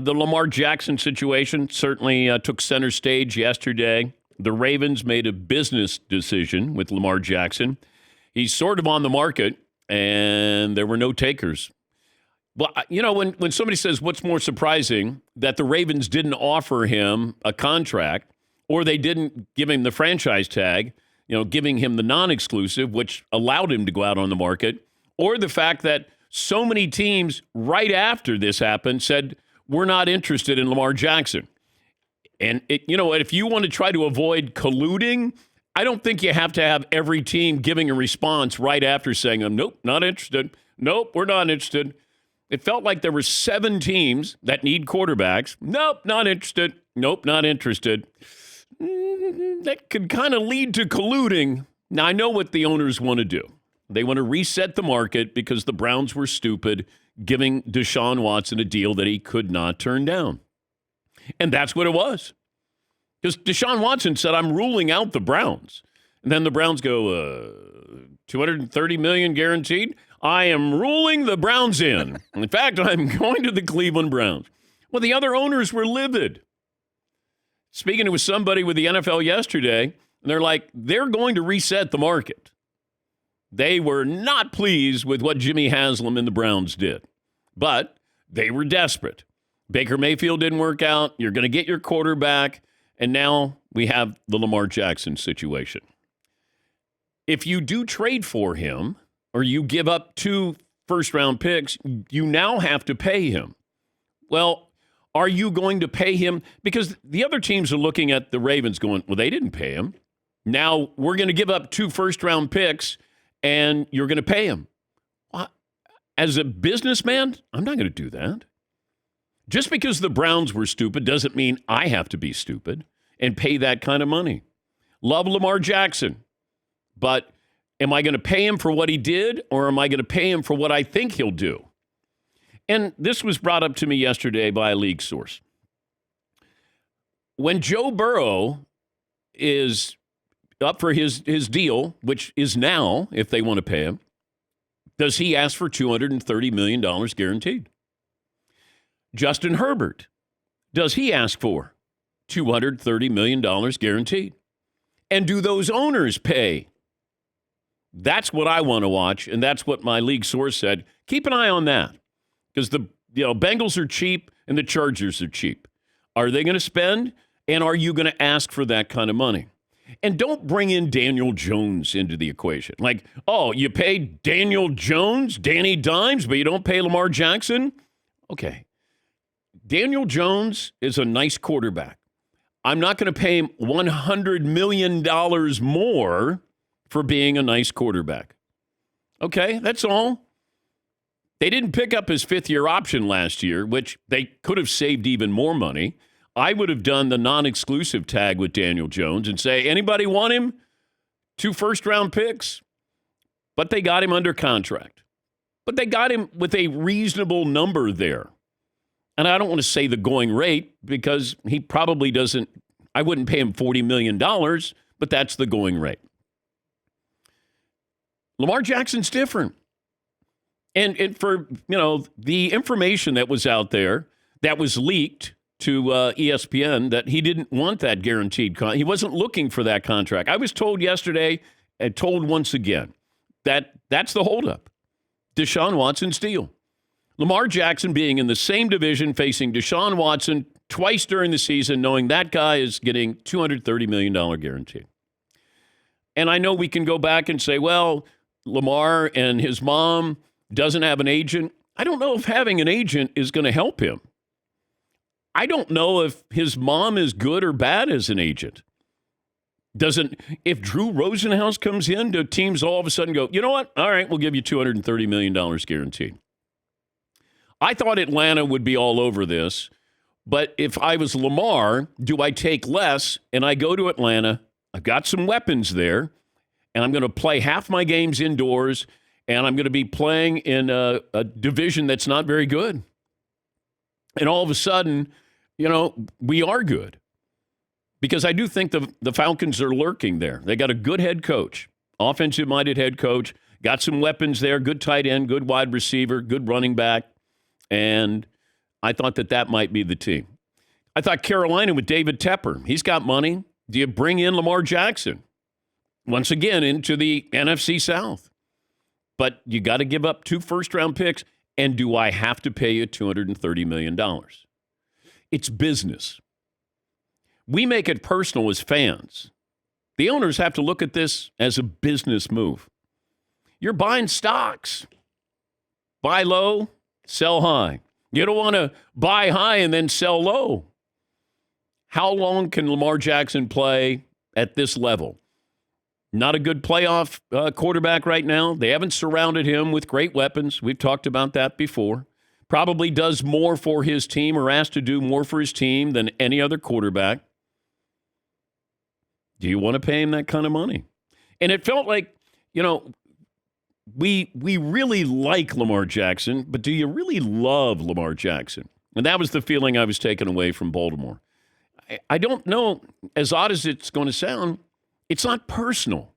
the Lamar Jackson situation certainly took center stage yesterday. The Ravens made a business decision with Lamar Jackson. He's sort of on the market, and there were no takers. Well, when somebody says what's more surprising, that the Ravens didn't offer him a contract or they didn't give him the franchise tag, giving him the non-exclusive, which allowed him to go out on the market, or the fact that so many teams right after this happened said, we're not interested in Lamar Jackson. And, if you want to try to avoid colluding, I don't think you have to have every team giving a response right after saying, nope, not interested. Nope, we're not interested. It felt like there were 7 teams that need quarterbacks. Nope, not interested. Nope, not interested. That could kind of lead to colluding. Now, I know what the owners want to do. They want to reset the market because the Browns were stupid, giving Deshaun Watson a deal that he could not turn down. And that's what it was. Because Deshaun Watson said, I'm ruling out the Browns. And then the Browns go, $230 million guaranteed? I am ruling the Browns in. In fact, I'm going to the Cleveland Browns. Well, the other owners were livid. Speaking with somebody with the NFL yesterday, and they're like, they're going to reset the market. They were not pleased with what Jimmy Haslam and the Browns did, but they were desperate. Baker Mayfield didn't work out. You're going to get your quarterback, and now we have the Lamar Jackson situation. If you do trade for him, or you give up 2 first-round picks, you now have to pay him. Well, are you going to pay him? Because the other teams are looking at the Ravens going, well, they didn't pay him. Now we're going to give up 2 first-round picks, and you're going to pay him. As a businessman, I'm not going to do that. Just because the Browns were stupid doesn't mean I have to be stupid and pay that kind of money. Love Lamar Jackson, but am I going to pay him for what he did, or am I going to pay him for what I think he'll do? And this was brought up to me yesterday by a league source. When Joe Burrow is up for his deal, which is now, if they want to pay him, does he ask for $230 million guaranteed? Justin Herbert, does he ask for $230 million guaranteed? And do those owners pay? That's what I want to watch, and that's what my league source said. Keep an eye on that, because the Bengals are cheap and the Chargers are cheap. Are they going to spend, and are you going to ask for that kind of money? And don't bring in Daniel Jones into the equation. Like, oh, you pay Daniel Jones, Danny Dimes, but you don't pay Lamar Jackson? Okay. Daniel Jones is a nice quarterback. I'm not going to pay him $100 million more for being a nice quarterback. Okay, that's all. They didn't pick up his 5th-year option last year, which they could have saved even more money. I would have done the non-exclusive tag with Daniel Jones and say, anybody want him? 2 first-round picks? But they got him under contract. But they got him with a reasonable number there. And I don't want to say the going rate because he probably doesn't, I wouldn't pay him $40 million, but that's the going rate. Lamar Jackson's different. And for, the information that was out there that was leaked to ESPN that he didn't want that guaranteed he wasn't looking for that contract. I was told yesterday and told once again that that's the holdup. Deshaun Watson's deal. Lamar Jackson being in the same division facing Deshaun Watson twice during the season, knowing that guy is getting $230 million guarantee. And I know we can go back and say, well, Lamar and his mom doesn't have an agent. I don't know if having an agent is going to help him. I don't know if his mom is good or bad as an agent. If Drew Rosenhaus comes in, do teams all of a sudden go, you know what? All right, we'll give you $230 million guaranteed. I thought Atlanta would be all over this, but if I was Lamar, do I take less and I go to Atlanta? I've got some weapons there, and I'm going to play half my games indoors, and I'm going to be playing in a division that's not very good. And all of a sudden, we are good. Because I do think the Falcons are lurking there. They got a good head coach, offensive-minded head coach, got some weapons there, good tight end, good wide receiver, good running back. And I thought that might be the team. I thought Carolina with David Tepper. He's got money. Do you bring in Lamar Jackson? Once again, into the NFC South. But you got to give up 2 first-round picks, and do I have to pay you $230 million? It's business. We make it personal as fans. The owners have to look at this as a business move. You're buying stocks. Buy low, sell high. You don't want to buy high and then sell low. How long can Lamar Jackson play at this level? Not a good playoff quarterback right now. They haven't surrounded him with great weapons. We've talked about that before. Probably does more for his team or asked to do more for his team than any other quarterback. Do you want to pay him that kind of money? And it felt like, we really like Lamar Jackson, but do you really love Lamar Jackson? And that was the feeling I was taking away from Baltimore. I don't know, as odd as it's going to sound, it's not personal.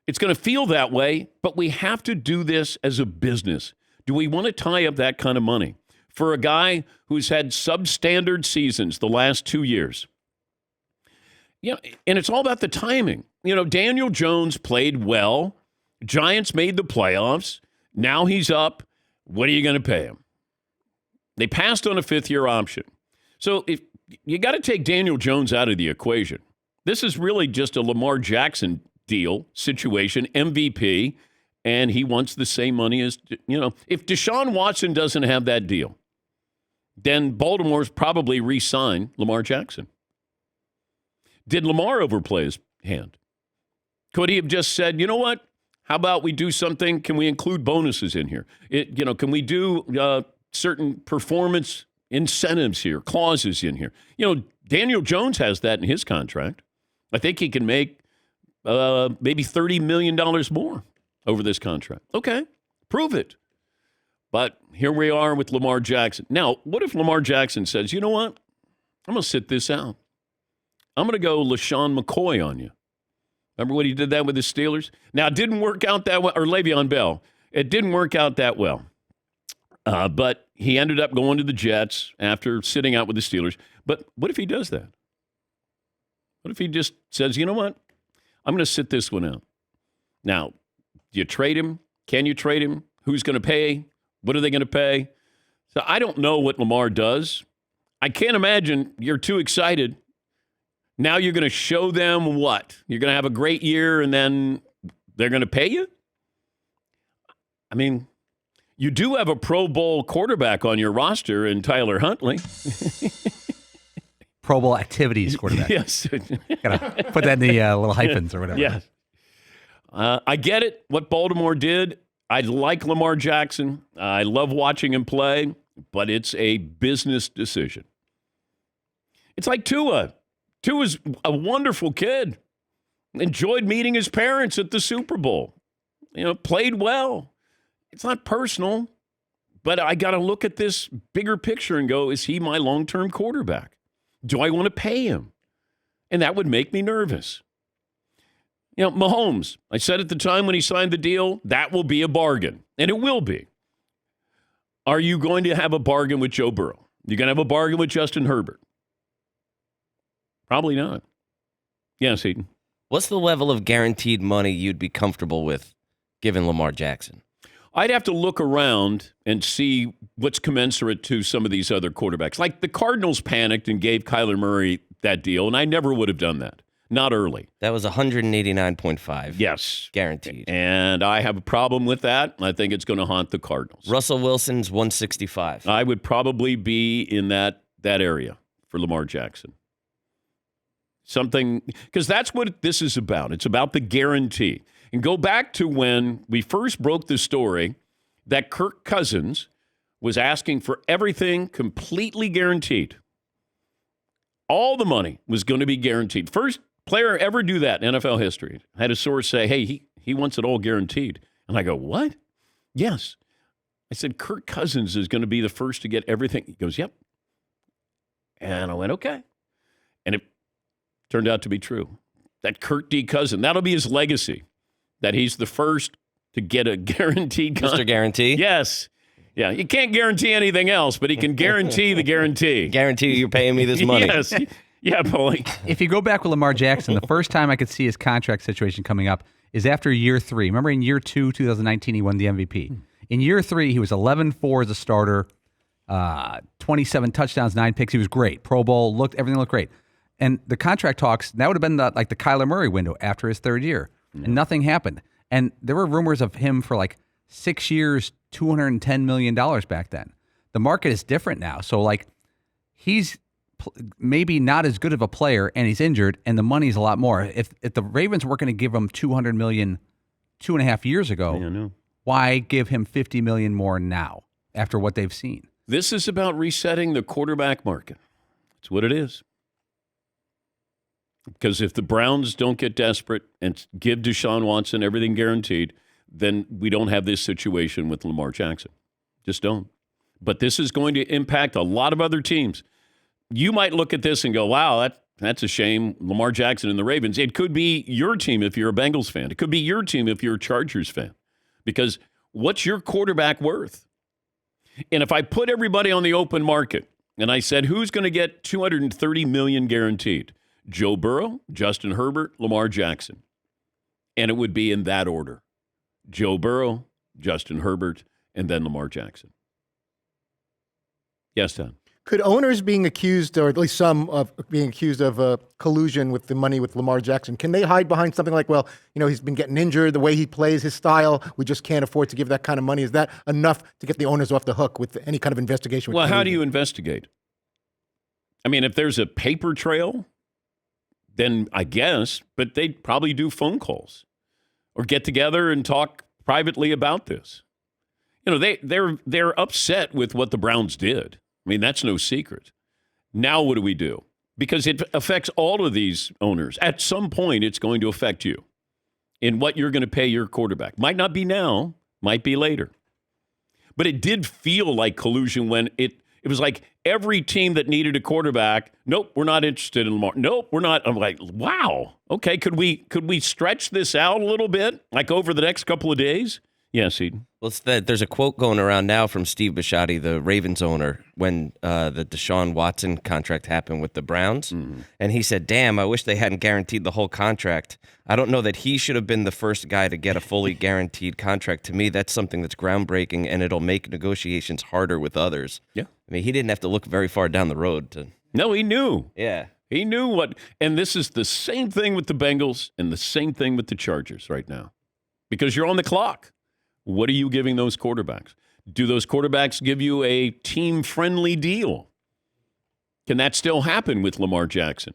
It's going to feel that way, but we have to do this as a business. Do we want to tie up that kind of money for a guy who's had substandard seasons the last 2 years? And it's all about the timing. Daniel Jones played well. Giants made the playoffs. Now he's up. What are you going to pay him? They passed on a 5th-year option. So if you got to take Daniel Jones out of the equation. This is really just a Lamar Jackson deal situation, MVP, and he wants the same money as, if Deshaun Watson doesn't have that deal, then Baltimore's probably re-signed Lamar Jackson. Did Lamar overplay his hand? Could he have just said, you know what? How about we do something? Can we include bonuses in here? Can we do certain performance incentives here, clauses in here? Daniel Jones has that in his contract. I think he can make maybe $30 million more over this contract. Okay, prove it. But here we are with Lamar Jackson. Now, what if Lamar Jackson says, you know what? I'm going to sit this out. I'm going to go LaShawn McCoy on you. Remember when he did that with the Steelers? Now, it didn't work out that well, or Le'Veon Bell. It didn't work out that well. But he ended up going to the Jets after sitting out with the Steelers. But what if he does that? What if he just says, you know what? I'm going to sit this one out. Now, do you trade him? Can you trade him? Who's going to pay? What are they going to pay? So I don't know what Lamar does. I can't imagine you're too excited. Now you're going to show them what? You're going to have a great year and then they're going to pay you? I mean, you do have a Pro Bowl quarterback on your roster in Tyler Huntley. Pro Bowl activities quarterback. Yes. Gotta put that in the little hyphens or whatever. Yes. I get it, what Baltimore did. I like Lamar Jackson. I love watching him play, but it's a business decision. It's like Tua. Tua's a wonderful kid. Enjoyed meeting his parents at the Super Bowl. Played well. It's not personal, but I got to look at this bigger picture and go, is he my long-term quarterback? Do I want to pay him? And that would make me nervous. Mahomes, I said at the time when he signed the deal, that will be a bargain, and it will be. Are you going to have a bargain with Joe Burrow? You're going to have a bargain with Justin Herbert? Probably not. Yes, Eden. What's the level of guaranteed money you'd be comfortable with giving Lamar Jackson? I'd have to look around and see what's commensurate to some of these other quarterbacks. Like the Cardinals panicked and gave Kyler Murray that deal, and I never would have done that. Not early. That was 189.5. Yes. Guaranteed. And I have a problem with that. I think it's going to haunt the Cardinals. Russell Wilson's 165. I would probably be in that area for Lamar Jackson. Something, because that's what this is about. It's about the guarantee. And go back to when we first broke the story that Kirk Cousins was asking for everything completely guaranteed. All the money was going to be guaranteed. First player ever do that in NFL history. I had a source say, hey, he wants it all guaranteed. And I go, what? Yes. I said, Kirk Cousins is going to be the first to get everything. He goes, yep. And I went, okay. And it turned out to be true. That Kirk D. Cousin, that'll be his legacy. That he's the first to get a guaranteed contract. Mr. Guarantee? Yes. Yeah, he can't guarantee anything else, but he can guarantee the guarantee. Guarantee you're paying me this money. Yes. Yeah, Paulie. If you go back with Lamar Jackson, the first time I could see his contract situation coming up is after year 3. Remember in year 2, 2019, he won the MVP. In year 3, he was 11-4 as a starter, 27 touchdowns, 9 picks. He was great. Pro Bowl, everything looked great. And the contract talks, that would have been like the Kyler Murray window after his third year. And nothing happened. And there were rumors of him for like 6 years, $210 million back then. The market is different now. So he's maybe not as good of a player and he's injured and the money's a lot more. If the Ravens were going to give him $200 million 2.5 years ago, why give him $50 million more now after what they've seen? This is about resetting the quarterback market. That's what it is. Because if the Browns don't get desperate and give Deshaun Watson everything guaranteed, then we don't have this situation with Lamar Jackson. Just don't. But this is going to impact a lot of other teams. You might look at this and go, wow, that's a shame, Lamar Jackson and the Ravens. It could be your team if you're a Bengals fan. It could be your team if you're a Chargers fan. Because what's your quarterback worth? And if I put everybody on the open market and I said, who's going to get $230 million guaranteed? Joe Burrow, Justin Herbert, Lamar Jackson. And it would be in that order. Joe Burrow, Justin Herbert, and then Lamar Jackson. Yes, Tom. Could owners being accused, or at least some of being accused of collusion with the money with Lamar Jackson, can they hide behind something like, well, he's been getting injured, the way he plays, his style, we just can't afford to give that kind of money? Is that enough to get the owners off the hook with any kind of investigation? Well, how do you investigate? I mean, if there's a paper trail, then I guess, but they'd probably do phone calls or get together and talk privately about this. They're upset with what the Browns did. I mean, that's no secret. Now what do we do? Because it affects all of these owners. At some point, it's going to affect you in what you're going to pay your quarterback. Might not be now, might be later. But it did feel like collusion when it was like every team that needed a quarterback, nope, we're not interested in Lamar. Nope, we're not. I'm like, wow. Okay, could we stretch this out a little bit, like over the next couple of days? Yes, Eden. Well, there's a quote going around now from Steve Bisciotti, the Ravens owner, when the Deshaun Watson contract happened with the Browns. Mm-hmm. And he said, damn, I wish they hadn't guaranteed the whole contract. I don't know that he should have been the first guy to get a fully guaranteed contract. To me, that's something that's groundbreaking, and it'll make negotiations harder with others. Yeah. I mean, he didn't have to look very far down the road to... No, he knew. Yeah. He knew what... And this is the same thing with the Bengals and the same thing with the Chargers right now. Because you're on the clock. What are you giving those quarterbacks? Do those quarterbacks give you a team-friendly deal? Can that still happen with Lamar Jackson?